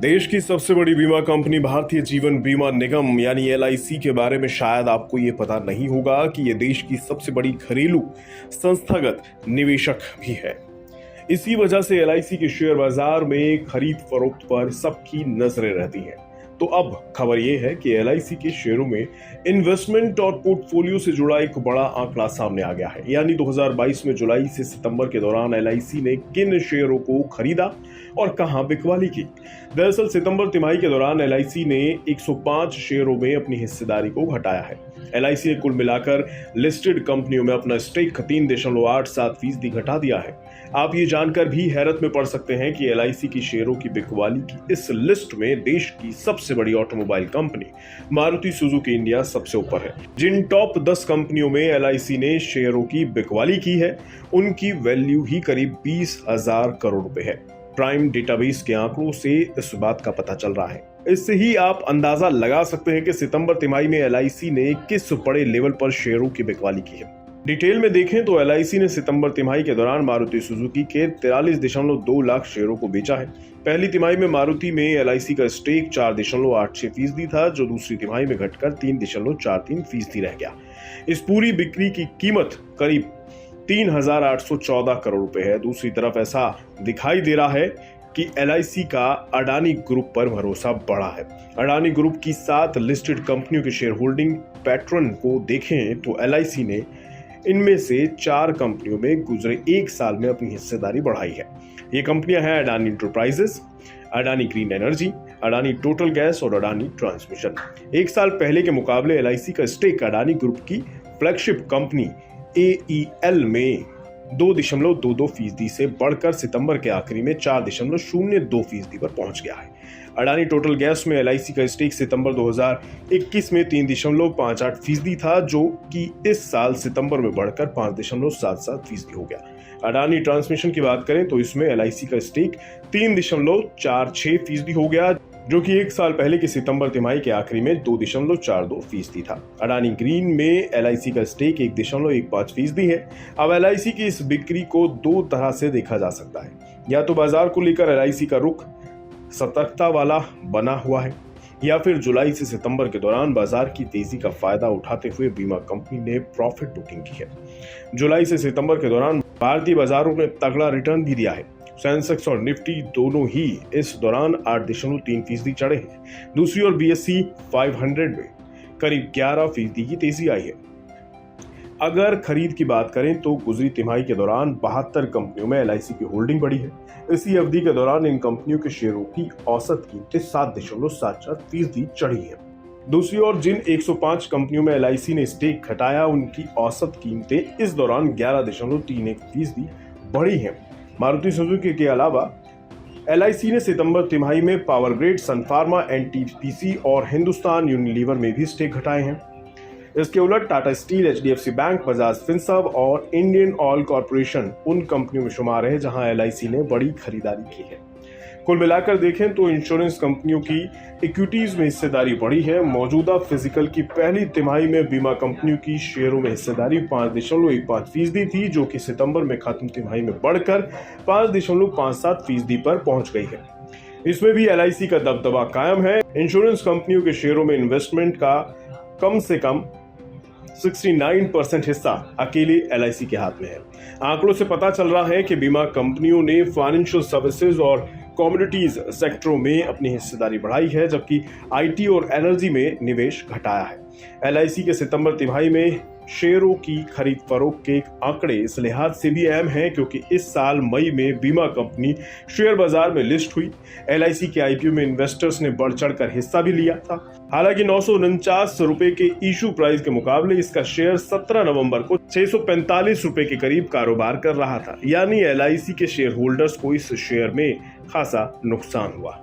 देश की सबसे बड़ी बीमा कंपनी भारतीय जीवन बीमा निगम यानी एलआईसी के बारे में शायद आपको ये पता नहीं होगा कि ये देश की सबसे बड़ी घरेलू संस्थागत निवेशक भी है। इसी वजह से एलआईसी के शेयर बाजार में खरीद फरोख्त पर सबकी नजरें रहती हैं। तो अब खबर यह है कि एलआईसी के शेयरों में इन्वेस्टमेंट और पोर्टफोलियो से जुड़ा एक बड़ा आंकड़ा सामने आ गया है। यानी 2022 में जुलाई से सितंबर के दौरान एलआईसी ने किन शेयरों को खरीदा और कहां बिकवाली की। दरअसल सितंबर तिमाही के दौरान एलआईसी ने 105 शेयरों में अपनी हिस्सेदारी को घटाया है। एलआईसी ने कुल मिलाकर लिस्टेड कंपनियों में अपना स्टेक 3.87% घटा दिया है। आप ये जानकर भी हैरत में पड़ सकते हैं कि एलआईसी की शेयरों की बिकवाली की इस लिस्ट में देश की सबसे बड़ी automobile company Maruti Suzuki India सबसे ऊपर है। जिन टॉप 10 कंपनियों में एलआईसी ने शेयरों की बिकवाली की है, उनकी वैल्यू ही करीब 20,000 करोड़ रुपए है। प्राइम डेटाबेस के आंकड़ों से इस बात का पता चल रहा है। इससे ही आप अंदाजा लगा सकते हैं कि सितंबर तिमाही में एलआईसी ने किस बड़े लेवल पर शेयरों की बिकवाली की है। डिटेल में देखें तो एलआईसी ने सितंबर तिमाही के दौरान मारुति सुजुकी के 43.2 लाख शेयरों को बेचा है। पहली तिमाही में मारुति में एलआईसी का स्टेक 4.86% था, जो दूसरी तिमाही में घटकर 3.43% रह गया। इस पूरी बिक्री की कीमत करीब 3,814 करोड़ रुपए है। दूसरी तरफ ऐसा दिखाई दे रहा है कि एलआईसी का अडानी ग्रुप पर भरोसा बढ़ा है। अडानी ग्रुप की 7 लिस्टेड कंपनियों के शेयर होल्डिंग पैटर्न को देखें तो एलआईसी ने इनमें से 4 कंपनियों में गुजरे 1 साल में अपनी हिस्सेदारी बढ़ाई है। ये कंपनियां हैं Adani enterprises, Adani green energy, Adani total gas और अडानी ट्रांसमिशन। 1 साल पहले के मुकाबले एलआईसी का स्टेक अडानी ग्रुप की फ्लैगशिप कंपनी एईएल में 2.22% से बढ़कर सितंबर के आखिरी में 4.02% पर पहुंच गया है। अडानी टोटल गैस में एलआईसी का स्टेक सितंबर 2021 में 3.58% था, जो कि इस साल सितंबर में बढ़कर 5.77% हो गया। अडानी ट्रांसमिशन की बात करें तो इसमें एलआईसी का स्टेक 3.46% हो गया, जो कि 1 साल पहले के सितंबर तिमाही के आखिरी में 2.42% था। अडानी ग्रीन में एलआईसी का स्टेक 1.15% है। अब एलआईसी की इस बिक्री को 2 तरह से देखा जा सकता है। या तो बाजार को लेकर एलआईसी का रुख सतर्कता वाला बना हुआ है, या फिर जुलाई से सितंबर के दौरान बाजार की तेजी का फायदा उठाते हुए बीमा कंपनी ने प्रॉफिट बुकिंग की है। जुलाई से सितंबर के दौरान भारतीय बाजारों ने तगड़ा रिटर्न भी दिया है। सेंसेक्स और निफ्टी दोनों ही इस दौरान 8.3% चढ़े हैं। दूसरी ओर बीएसई 500 में करीब 11% की तेजी आई है। अगर खरीद की बात करें तो गुजरी तिमाही के दौरान 72 कंपनियों में एलआईसी की होल्डिंग बढ़ी है। इसी अवधि के दौरान इन कंपनियों के शेयरों की औसत कीमतें 7.74% चढ़ी है। दूसरी ओर जिन 105 कंपनियों में एलआईसी ने स्टेक घटाया, उनकी औसत कीमतें इस दौरान 11.31% बढ़ी हैं। मारुति सुजुकी के अलावा एलआईसी ने सितंबर तिमाही में पावर ग्रिड, सन फार्मा, एनटीपीसी और हिंदुस्तान यूनिलीवर में भी स्टेक घटाए हैं। इसके उलट Tata steel, HDFC bank, Bajaj Finserv और इंडियन ऑयल कॉर्पोरेशन उन कंपनियों में शुमार है जहां एलआईसी ने बड़ी खरीदारी की है। कुल मिलाकर देखें तो इंश्योरेंस कंपनियों की इक्विटीज में हिस्सेदारी बढ़ी है। मौजूदा फिजिकल की पहली तिमाही में बीमा कंपनियों की शेयरों में हिस्सेदारी 5.15% थी, जो कि सितंबर में खत्म तिमाही में बढ़कर 5.57% पर पहुंच गई है। इसमें भी एलआईसी का दबदबा कायम है। इंश्योरेंस कंपनियों के शेयरों में इन्वेस्टमेंट का कम से कम 69% हिस्सा अकेले एलआईसी के हाथ में है। आंकड़ों से पता चल रहा है कि बीमा कंपनियों ने फाइनेंशियल सर्विसेज और कमोडिटीज सेक्टरों में अपनी हिस्सेदारी बढ़ाई है, जबकि आईटी और एनर्जी में निवेश घटाया है। एलआईसी के सितंबर तिमाही में शेयरों की खरीद फरोख्त के आंकड़े इस लिहाज से भी अहम हैं क्योंकि इस साल मई में बीमा कंपनी शेयर बाजार में लिस्ट हुई। एलआईसी के आईपीओ में इन्वेस्टर्स ने बढ़ चढ़कर हिस्सा भी लिया था। हालांकि 949 रुपए के इशू प्राइस के मुकाबले इसका शेयर 17 नवंबर को 645 रुपए के करीब कारोबार कर रहा था। यानी एलआईसी के शेयर होल्डर्स को इस शेयर में खासा नुकसान हुआ।